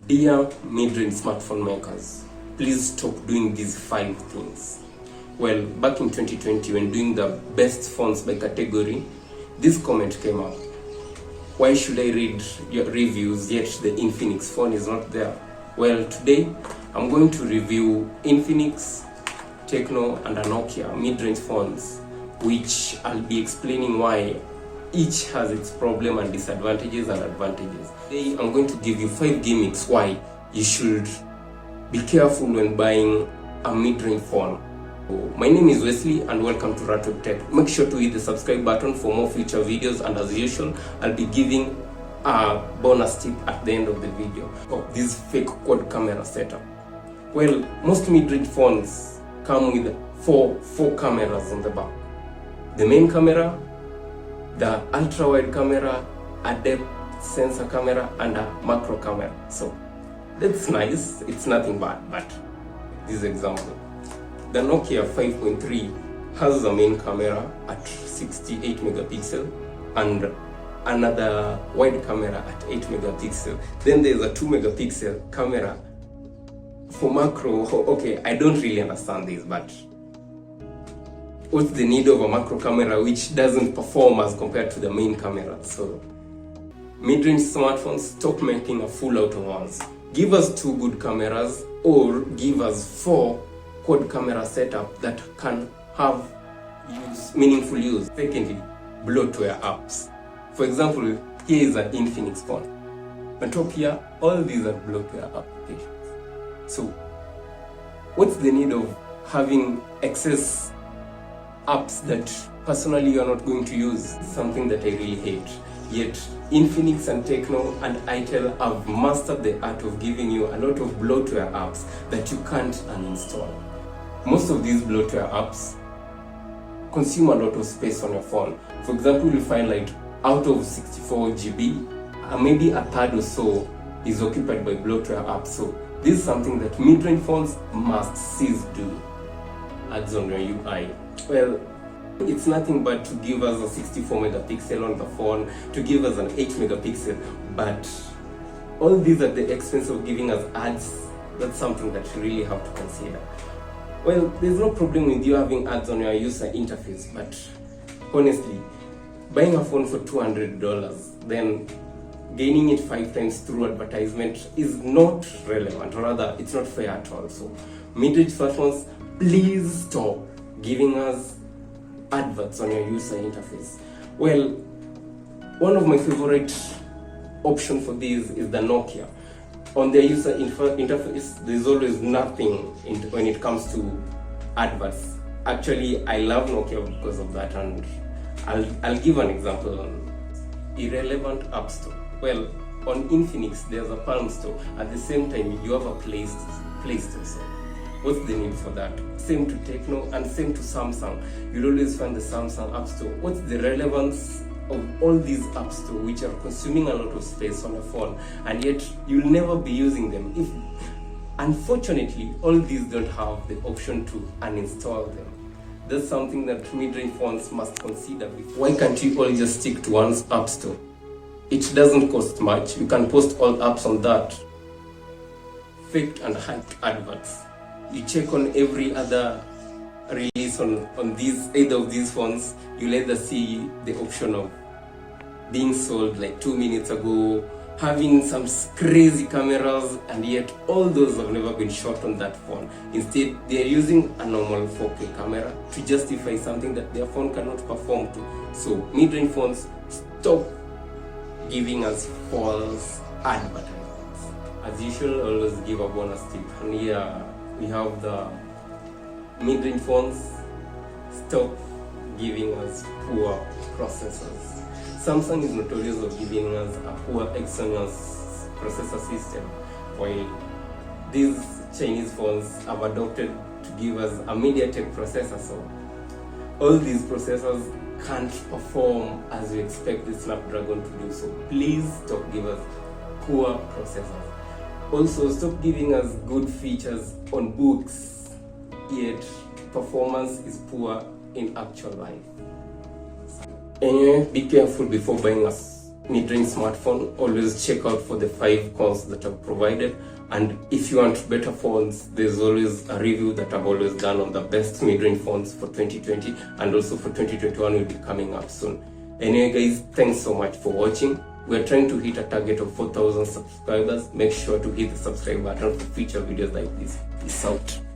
Dear mid-range smartphone makers, please stop doing these 5 things. Well, back in 2020 when doing the best phones by category, this comment came up. Why should I read your reviews yet the Infinix phone is not there? Well, today I'm going to review Infinix, Tecno and a Nokia mid-range phones, which I'll be explaining why each has its problem and disadvantages and advantages. Today I'm going to give you 5 gimmicks why you should be careful when buying a mid-range phone. My name is Wesley and welcome to Ratweb Tech. Make sure to hit the subscribe button for more future videos, and as usual I'll be giving a bonus tip at the end of the video of this fake quad camera setup. Well, most mid-range phones come with four cameras on the back. The main camera, the ultra-wide camera, a depth sensor camera and a macro camera. So that's nice, it's nothing bad, but this example. The Nokia 5.3 has a main camera at 68 megapixel and another wide camera at 8 megapixel. Then there's a 2 megapixel camera for macro. Okay, I don't really understand this, but what's the need of a macro camera which doesn't perform as compared to the main camera? So mid-range smartphones, stop making a fool out of us. Give us 2 good cameras or give us 4 quad camera setup that can have meaningful use. Secondly, bloatware apps. For example, here is an Infinix phone. On top here, all these are bloatware applications. So what's the need of having excess apps that personally you are not going to use? Something that I really hate. Yet Infinix and Tecno and Itel have mastered the art of giving you a lot of bloatware apps that you can't uninstall. Most of these bloatware apps consume a lot of space on your phone. For example, you'll find like out of 64 GB, maybe a third or so is occupied by bloatware apps. So this is something that mid-range phones must cease do. Ads on your UI. Well, it's nothing but to give us a 64 megapixel on the phone, to give us an 8 megapixel, but all these at the expense of giving us ads. That's something that you really have to consider. Well, there's no problem with you having ads on your user interface, but honestly, buying a phone for $200, then gaining it 5 times through advertisement is not relevant, or rather, it's not fair at all. So, mid-range smartphones, please stop giving us adverts on your user interface. Well, one of my favorite options for this is the Nokia. On their user interface, there's always nothing when it comes to adverts. Actually, I love Nokia because of that, and I'll give an example on irrelevant AppStore. Well, on Infinix, there's a Palm Store. At the same time, you have a Play Store. So what's the need for that? Same to Tecno and same to Samsung. You'll always find the Samsung App Store. What's the relevance of all these apps store which are consuming a lot of space on a phone, and yet you'll never be using them? If unfortunately all these don't have the option to uninstall them. That's something that mid-range phones must consider. Why can't you all just stick to one app store? It doesn't cost much. You can post all apps on that. Faked and hyped adverts. You check on every other release on either of these phones, you'll either see the option of being sold like 2 minutes ago, having some crazy cameras, and yet all those have never been shot on that phone. Instead, they are using a normal 4K camera to justify something that their phone cannot perform to. So mid-range phones, stop giving us false advertisements. As usual, always give a bonus tip, and here we have the mid-range phones, stop giving us poor processors. Samsung is notorious of giving us a poor Exynos processor system, while these Chinese phones have adopted to give us a MediaTek processor. So all these processors can't perform as we expect the Snapdragon to do. So please stop giving us poor processors. Also, stop giving us good features on books, yet performance is poor in actual life. Anyway, be careful before buying a mid-range smartphone, always check out for the 5 cons that I've provided. And if you want better phones, there's always a review that I've always done on the best mid-range phones for 2020, and also for 2021 will be coming up soon. Anyway guys, thanks so much for watching. We're trying to hit a target of 4,000 subscribers. Make sure to hit the subscribe button for future videos like this. Peace out.